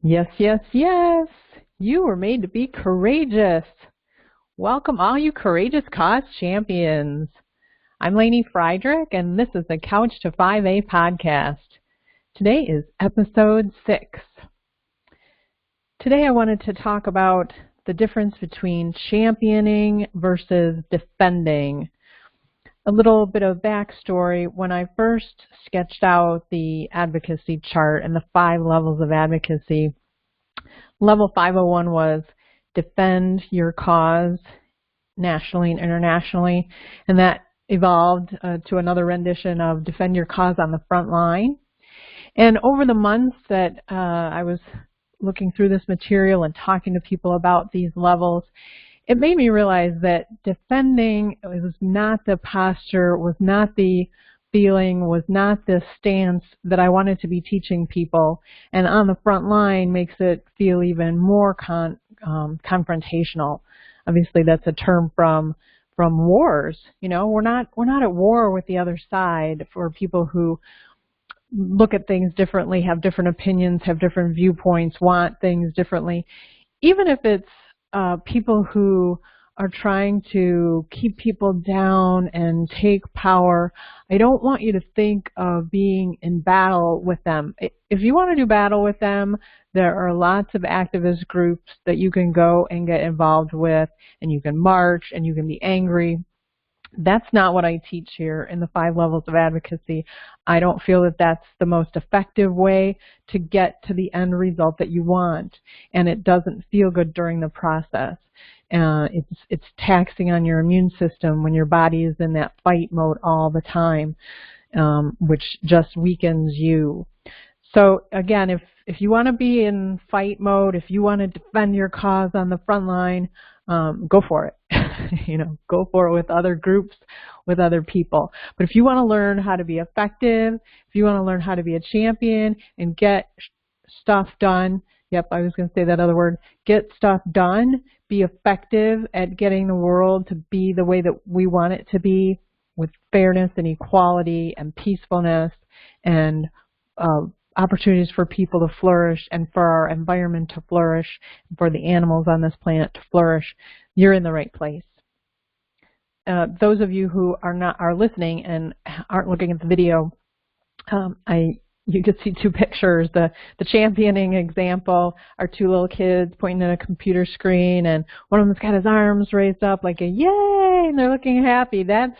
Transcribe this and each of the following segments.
Yes, yes, yes. You were made to be courageous. Welcome all you courageous cause champions. I'm Lainey Frydrych, and this is the Couch to 5A podcast. Today is episode 6. Today I wanted to talk about the difference between championing versus defending. A little bit of backstory. When I first sketched out the advocacy chart and the 5 levels of advocacy, level 501 was defend your cause nationally and internationally, and that evolved to another rendition of defend your cause on the front line. And over the months that I was looking through this material and talking to people about these levels, it made me realize that defending was not the posture, was not the feeling, was not the stance that I wanted to be teaching people. And on the front line makes it feel even more confrontational. Obviously, that's a term from wars. You know, we're not at war with the other side. For people who look at things differently, have different opinions, have different viewpoints, want things differently. Even if it's people who are trying to keep people down and take power, I don't want you to think of being in battle with them. If you want to do battle with them, there are lots of activist groups that you can go and get involved with, and you can march and you can be angry. That's not what I teach here in the 5 levels of advocacy. I don't feel that that's the most effective way to get to the end result that you want, and it doesn't feel good during the process. It's taxing on your immune system when your body is in that fight mode all the time, which just weakens you. So again, if you want to be in fight mode, if you want to defend your cause on the front line, go for it. Go for it with other groups, with other people. But if you want to learn how to be effective, if you want to learn how to be a champion and get stuff done, yep, I was going to say that other word, get stuff done, be effective at getting the world to be the way that we want it to be, with fairness and equality and peacefulness and opportunities for people to flourish and for our environment to flourish, and for the animals on this planet to flourish, you're in the right place. Those of you who are listening and aren't looking at the video, you can see 2 pictures. The championing example are 2 little kids pointing at a computer screen, and one of them's got his arms raised up like a yay, and they're looking happy. That's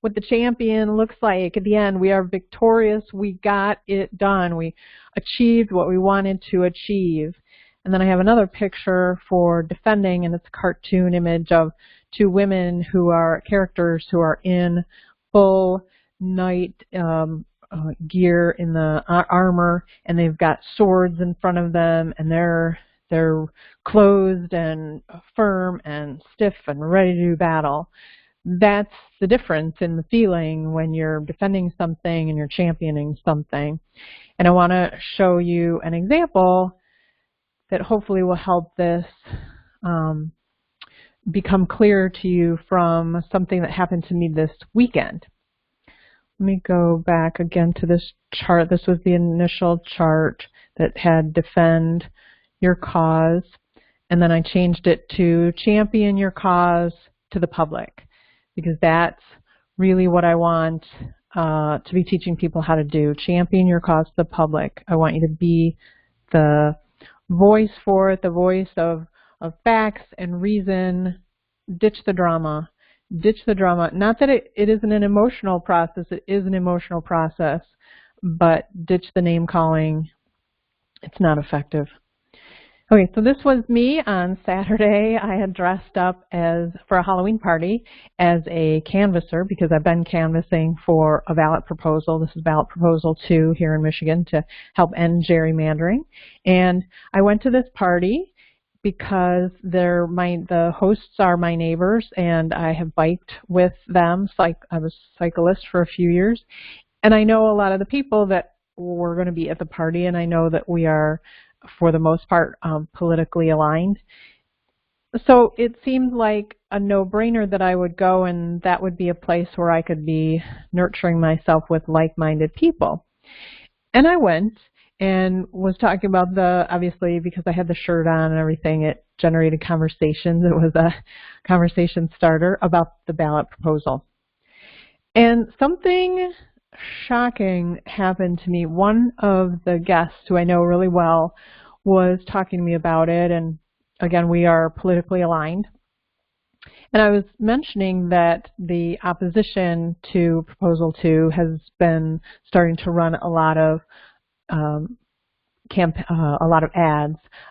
what the champion looks like at the end. We are victorious. We got it done. We achieved what we wanted to achieve. And then I have another picture for defending, and it's a cartoon image of 2 women who are characters who are in full knight gear in the armor, and they've got swords in front of them, and they're clothed and firm and stiff and ready to do battle. That's the difference in the feeling when you're defending something and you're championing something. And I want to show you an example that hopefully will help this become clear to you from something that happened to me this weekend. Let me go back again to this chart. This was the initial chart that had defend your cause, and then I changed it to champion your cause to the public, because that's really what I want to be teaching people how to do. Champion your cause to the public. I want you to be the voice for it, the voice of facts and reason. Ditch the drama. Ditch the drama. Not that it isn't an emotional process. It is an emotional process, but ditch the name calling. It's not effective. Okay, so this was me on Saturday. I had dressed up for a Halloween party as a canvasser, because I've been canvassing for a ballot proposal. This is ballot proposal 2 here in Michigan to help end gerrymandering. And I went to this party because the hosts are my neighbors, and I have biked with them. I was a cyclist for a few years, and I know a lot of the people that were going to be at the party, and I know that we are, for the most part, politically aligned. So it seemed like a no-brainer that I would go, and that would be a place where I could be nurturing myself with like-minded people. And I went, and was talking about obviously because I had the shirt on and everything, it generated conversations. It was a conversation starter about the ballot proposal. And something shocking happened to me. One of the guests who I know really well was talking to me about it, and again, we are politically aligned. And I was mentioning that the opposition to Proposal 2 has been starting to run a lot of ads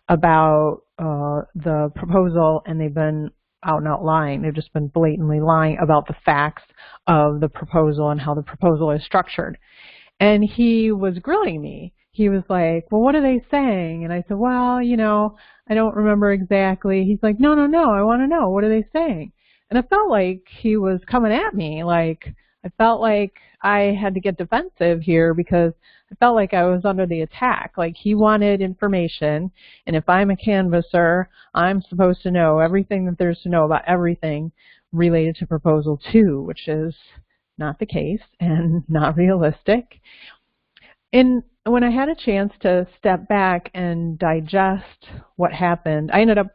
about the proposal, and they've been out and out lying. They've just been blatantly lying about the facts of the proposal and how the proposal is structured. And he was grilling me. He was like, well, what are they saying? And I said, well, I don't remember exactly. He's like, no, I want to know. What are they saying? And I felt like he was coming at me. Like, I felt like I had to get defensive here because I felt like I was under the attack. Like, he wanted information, and if I'm a canvasser, I'm supposed to know everything that there's to know about everything related to Proposal 2, which is not the case and not realistic. And when I had a chance to step back and digest what happened, I ended up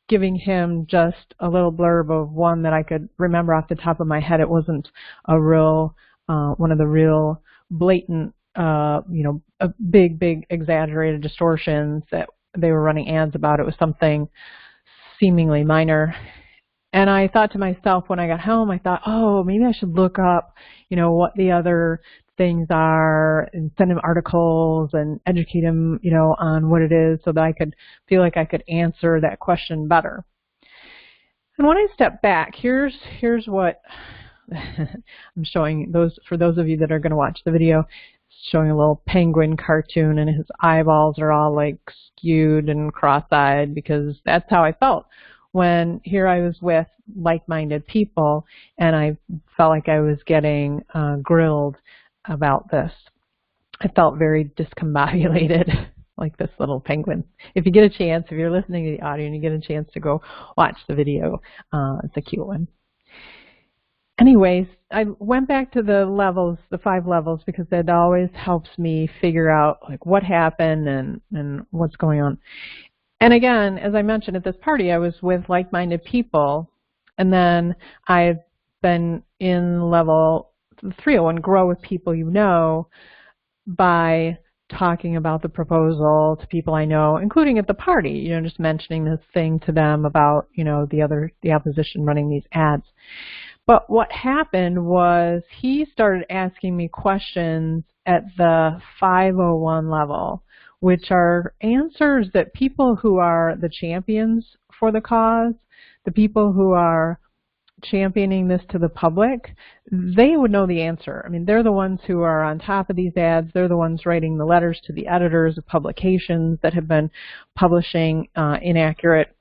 giving him just a little blurb of one that I could remember off the top of my head. It wasn't a real, one of the real blatant, big exaggerated distortions that they were running ads about. It was something seemingly minor. And I thought to myself when I got home, I thought, oh, maybe I should look up, what the other things are and send him articles and educate him, on what it is so that I could feel like I could answer that question better. And when I step back, here's what I'm showing for those of you that are going to watch the video. Showing a little penguin cartoon, and his eyeballs are all like skewed and cross-eyed because that's how I felt when here I was with like-minded people and I felt like I was getting grilled about this. I felt very discombobulated, like this little penguin. If you get a chance, if you're listening to the audio and you get a chance to go watch the video, it's a cute one. Anyways, I went back to the 5 levels, because that always helps me figure out like what happened and what's going on. And again, as I mentioned at this party, I was with like-minded people, and then I've been in level 301, grow with people you know, by talking about the proposal to people I know, including at the party, just mentioning this thing to them about, the opposition running these ads. But what happened was he started asking me questions at the 501 level, which are answers that people who are the champions for the cause, the people who are championing this to the public, they would know the answer. I mean, they're the ones who are on top of these ads. They're the ones writing the letters to the editors of publications that have been publishing inaccurate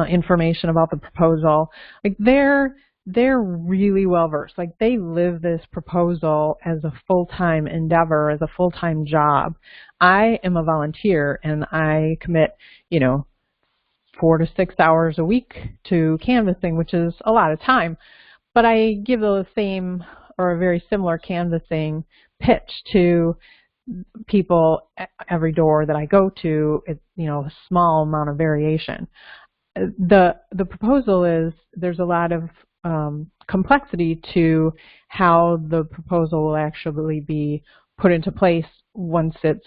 information about the proposal. Like, they're really well versed. Like, they live this proposal as a full-time endeavor, as a full-time job. I am a volunteer, and I commit, 4 to 6 hours a week to canvassing, which is a lot of time. But I give the same or a very similar canvassing pitch to people every door that I go to. It's, a small amount of variation. The proposal is, there's a lot of complexity to how the proposal will actually be put into place once it's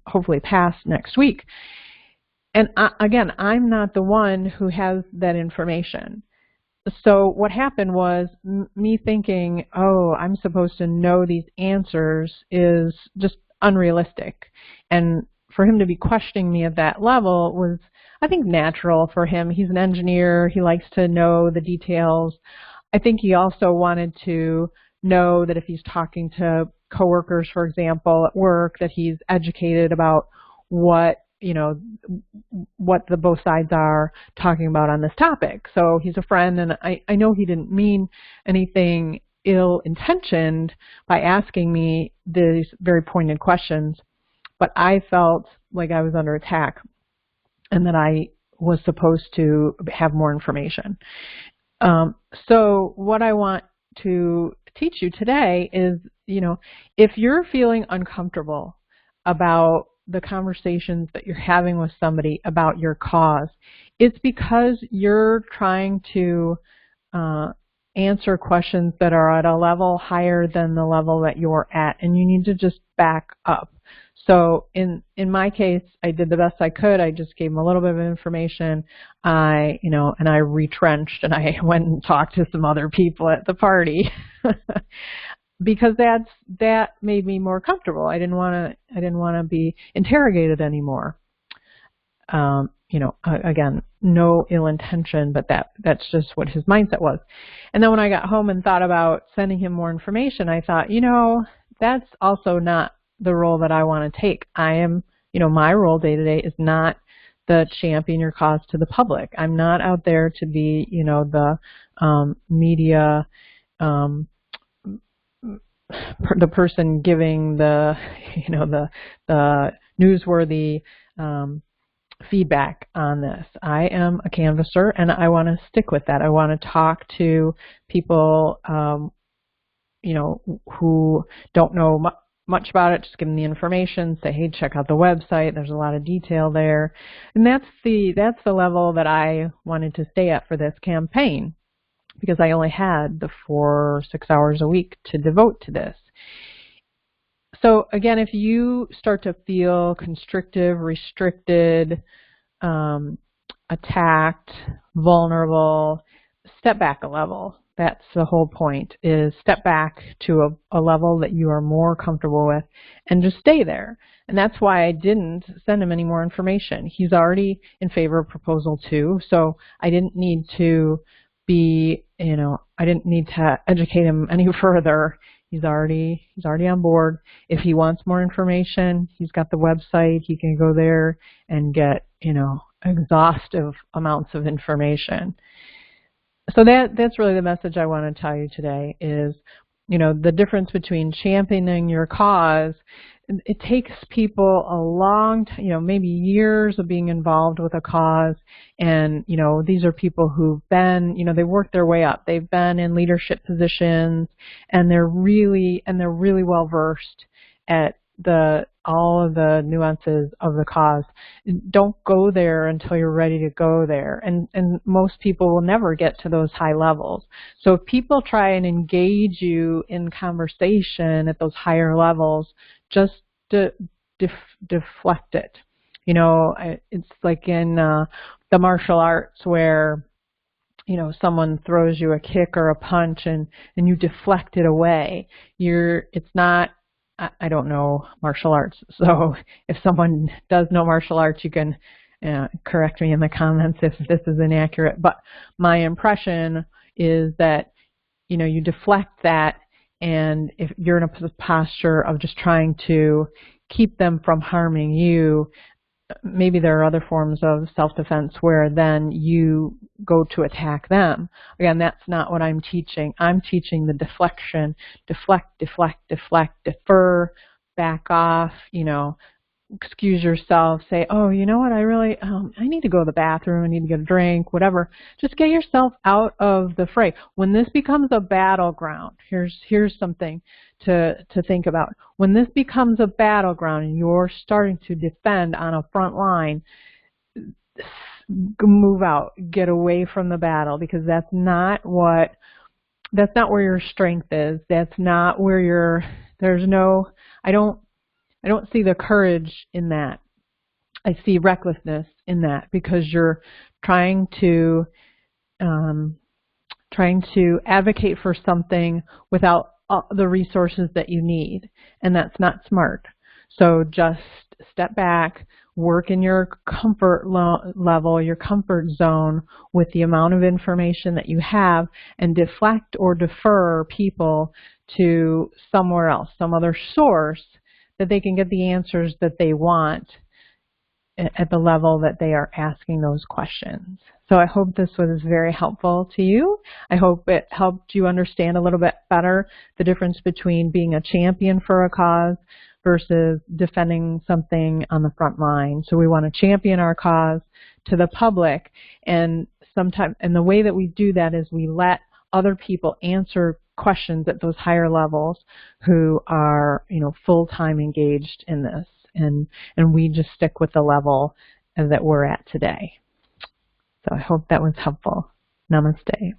hopefully passed next week. And again, I'm not the one who has that information. So what happened was me thinking, oh, I'm supposed to know these answers is just unrealistic. And for him to be questioning me at that level was, I think, natural for him. He's an engineer. He likes to know the details. I think he also wanted to know that if he's talking to coworkers, for example, at work, that he's educated about what the both sides are talking about on this topic. So he's a friend, and I know he didn't mean anything ill-intentioned by asking me these very pointed questions, but I felt like I was under attack and that I was supposed to have more information. So what I want to teach you today is, if you're feeling uncomfortable about the conversations that you're having with somebody about your cause, it's because you're trying to answer questions that are at a level higher than the level that you're at, and you need to just back up. So in my case, I did the best I could. I just gave them a little bit of information. And I retrenched, and I went and talked to some other people at the party because that made me more comfortable. I didn't want to be interrogated anymore. Again, no ill intention, but that's just what his mindset was. And then when I got home and thought about sending him more information, I thought, that's also not the role that I want to take. I am, my role day to day is not the champion your cause to the public. I'm not out there to be, the media, the person giving the, the newsworthy feedback on this. I am a canvasser, and I want to stick with that. I want to talk to people, who don't know much about it, just give them the information, say, hey, check out the website. There's a lot of detail there. And that's the level that I wanted to stay at for this campaign, because I only had the 4 or 6 hours a week to devote to this. So again, if you start to feel constricted, restricted, attacked, vulnerable, step back a level. That's the whole point, is step back to a level that you are more comfortable with and just stay there. And that's why I didn't send him any more information. He's already in favor of proposal 2, so I didn't need to I didn't need to educate him any further. He's already on board. If he wants more information, he's got the website. He can go there and get, exhaustive amounts of information. So that's really the message I want to tell you today is, the difference between championing your cause. It takes people a long time, maybe years of being involved with a cause. And, these are people who've been, they worked their way up. They've been in leadership positions, and they're really well versed at all of the nuances of the cause. Don't go there until you're ready to go there. And most people will never get to those high levels. So if people try and engage you in conversation at those higher levels, just deflect it. It's like in the martial arts where, someone throws you a kick or a punch and you deflect it away. It's not, I don't know martial arts, so if someone does know martial arts, you can correct me in the comments if this is inaccurate. But my impression is that, you deflect that, and if you're in a posture of just trying to keep them from harming you, maybe there are other forms of self-defense where then you go to attack them. Again, that's not what I'm teaching. I'm teaching the deflection, deflect, defer, back off, excuse yourself, say, oh, you know what, I need to go to the bathroom, I need to get a drink, whatever. Just get yourself out of the fray. When this becomes a battleground, here's something to think about. When this becomes a battleground and you're starting to defend on a front line, move out, get away from the battle, because that's not where your strength is. That's not where I don't see the courage in that. I see recklessness in that, because you're trying to advocate for something without the resources that you need, and that's not smart. So just step back, work in your comfort level, your comfort zone with the amount of information that you have, and deflect or defer people to somewhere else, some other source, that they can get the answers that they want at the level that they are asking those questions. So I hope this was very helpful to you. I hope it helped you understand a little bit better the difference between being a champion for a cause versus defending something on the front line. So we want to champion our cause to the public, and the way that we do that is we let other people answer questions at those higher levels who are, full-time engaged in this. and we just stick with the level that we're at today. So I hope that was helpful. Namaste.